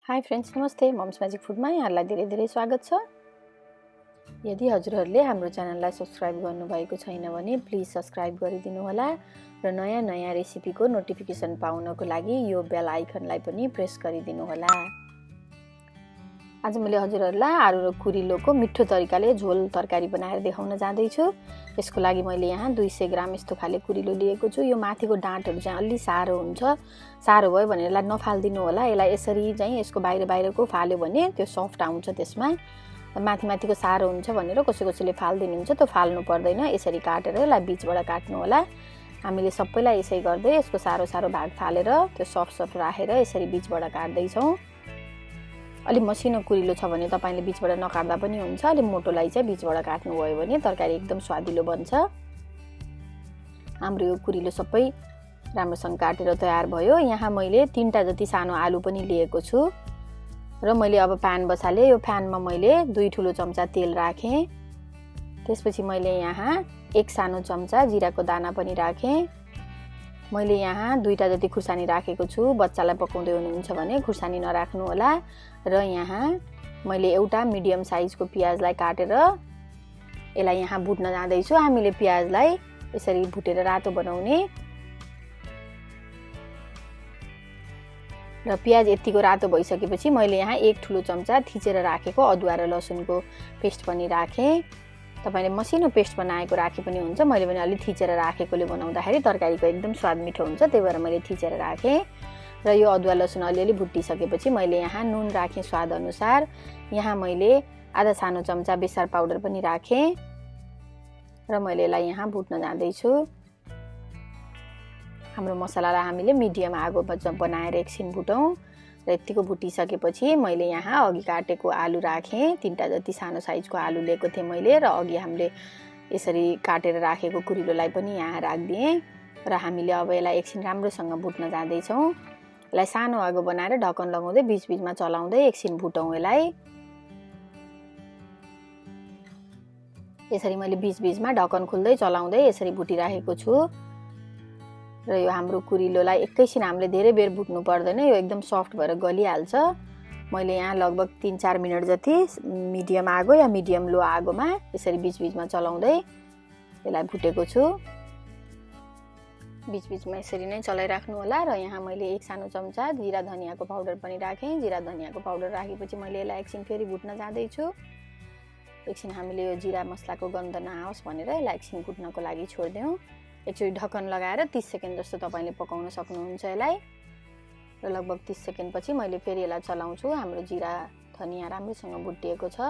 High friends, नमस्ते। Mums magic फुडमा यहाँहरूलाई धेरै धेरै स्वागत छ। यदि हजुरहरूले हाम्रो च्यानललाई सब्सक्राइब गर्नुभएको छैन भने प्लिज सब्सक्राइब गरिदिनु होला र नयाँ नयाँ रेसिपीको नोटिफिकेसन पाउनको लागि यो बेल आइकनलाई पनि प्रेस गरिदिनु होला। आज मैले हजुरहरूलाई आलु र कुरिलोको मिठो तरिकाले झोल तरकारी बनाएर देखाउन जाँदैछु। यसको लागि मैले यहाँ 200 ग्राम यस्तो खाले कुरिलो लिएको छु। यो माथिको डाँटहरू चाहिँ अलि साह्रो हुन्छ, साह्रो भयो भने यसलाई नफाल्दिनु होला। यसलाई यसरी चाहिँ यसको बाहिरको फाल्यो भने त्यो सफ्ट आउँछ। त्यसमा माथिको साह्रो हुन्छ भनेर कसैले फाल्दिनुहुन्छ, त्यो फाल्नु पर्दैन। यसरी काटेर यसलाई बीचबाट काट्नु होला। हामीले सबैलाई यसै गर्दै यसको साह्रो भाग फालेर त्यो सफ्ट राखेर यसरी बीचबाट काट्दैछौँ। अलि मसिनो कुरिलो छ भने तपाईले बीचबाट नकाट्दा पनि हुन्छ। अलि मोटोलाई चाहिँ बीचबाट काट्नु भयो भने तरकारी एकदम स्वादिलो बन्छ। हाम्रो यो कुरिलो सबै राम्रोसँग काटेर तयार भयो। यहाँ मैले 3टा जति सानो आलु पनि लिएको छु र मैले अब प्यान बसाले। यो प्यानमा मैले 2 ठुलो चम्चा तेल राखेँ। त्यसपछि मैले यहाँ 1 सानो चम्चा जिराको दाना पनि राखेँ। मैले यहाँ 2टा जति खुर्सानी राखेको छु। बच्चालाई पकाउँदै हुनुहुन्छ भने खुर्सानी नराख्नु होला। र यहाँ मैले एउटा मिडियम साइजको प्याजलाई काटेर यसलाई यहाँ भुट्न जाँदैछु। हामीले प्याजलाई यसरी भुटेर रातो बनाउने र प्याज यतिको रातो भइसकेपछि मैले यहाँ 1 ठुलो चम्चा थिचेर राखेको अदुवा र लसुनको पेस्ट पनि राखेँ। तपाईले मसिनो पेस्ट बनाएको राखे पनि हुन्छ। मैले पनि अलि थिचेर राखेकोले बनाउँदाखेरि तरकारीको एकदम स्वाद मिठो हुन्छ, त्यही भएर मैले थिचेर राखेँ। र यो अदुवा लसुन अलिअलि भुटिसकेपछि मैले यहाँ नुन राखेँ स्वाद अनुसार। यहाँ मैले आधा सानो चम्चा बेसार पाउडर पनि राखेँ र मैले यसलाई यहाँ भुट्न जाँदैछु। हाम्रो मसलालाई हामीले मिडियम आगोमा बनाएर एकछिन भुटौँ र यतिको भुटिसकेपछि मैले यहाँ अघि काटेको आलु राखेँ। 3टा जति सानो साइजको आलु लिएको थिएँ मैले र अघि हामीले यसरी काटेर राखेको कुरिलोलाई पनि यहाँ राखिदिएँ र हामीले अब यसलाई एकछिन राम्रोसँग भुट्न जाँदैछौँ। यसलाई सानो आगो बनाएर ढक्कन लगाउँदै बीचमा चलाउँदै एकछिन भुटौँ यसलाई। यसरी मैले बीचमा ढक्कन खोल्दै चलाउँदै यसरी भुटिराखेको छु र यो हाम्रो कुरिलोलाई एकैछिन हामीले धेरै बेर भुट्नु पर्दैन, यो एकदम सफ्ट भएर गलिहाल्छ। मैले यहाँ लगभग 3-4 मिनट जति मिडियम आगो या मिडियम लो आगोमा यसरी बीचमा चलाउँदै यसलाई भुटेको छु। बीचमा यसरी नै चलाइराख्नु होला। र यहाँ मैले 1 सानो चम्चा जिरा धनियाको पाउडर पनि राखेँ। जिरा धनियाको पाउडर राखेपछि मैले यसलाई एकछिन फेरि भुट्न जाँदैछु। एकछिन हामीले यो जिरा मसलाको गन्ध नआओस् भनेर यसलाई एकछिन भुट्नको लागि छोडिदिउँ। एकचोटि ढक्कन लगाएर 30 सेकेन्ड जस्तो तपाईले पकाउन सक्नुहुन्छ यसलाई र लगभग 30 सेकेन्ड पछि मैले फेरि यसलाई चलाउँछु। हाम्रो जिरा धनिया राम्रोसँग भुटिएको छ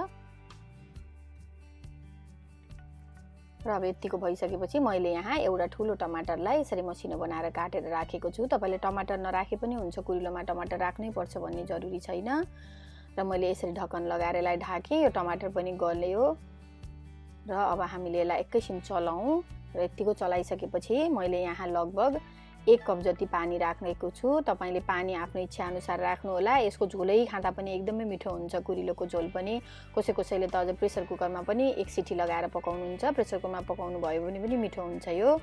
र अब यतिको भइसकेपछि मैले यहाँ एउटा ठुलो टमाटरलाई यसरी मसिनो बनाएर काटेर राखेको छु। तपाईले टमाटर नराखे पनि हुन्छ, कुरिलोमा टमाटर राख्नै पर्छ भन्ने जरुरी छैन। र मैले यसरी ढक्कन लगाएर यसलाई ढाकेँ। यो टमाटर पनि गल्यो र अब हामीले यसलाई एकैछिन चलाउँ र यतिको चलाइसकेपछि मैले यहाँ लगभग 1 कप जति पानी राखेको छु। तपाईले पानी आफ्नो इच्छा अनुसार राख्नु होला। यसको झोलै खाँदा पनि एकदमै मिठो हुन्छ। कुरिलोको झोल पनि कसैले त अझ प्रेसर कुकरमा पनि 1 सिटी लगाएर पकाउनुहुन्छ। प्रेसर कुकरमा पकाउनु भयो भने पनि मिठो हुन्छ यो।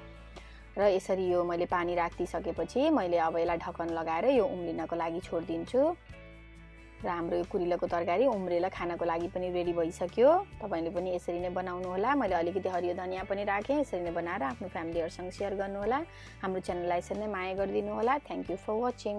र यसरी यो मैले पानी राखिसकेपछि मैले अब यसलाई ढक्कन लगाएर यो उम्लिनको लागि छोडिदिन्छु र हाम्रो यो कुरिलोको तरकारी उम्रेर खानको लागि पनि रेडी भइसक्यो। तपाईले पनि यसरी नै बनाउनु होला। मैले अलिकति हरियो धनिया पनि राखेँ। यसरी नै बनाएर आफ्नो फ्यामिलीहरुसँग शेयर गर्नु होला। हाम्रो च्यानललाई यसरी नै माया गरिदिनु होला। Thank you for watching.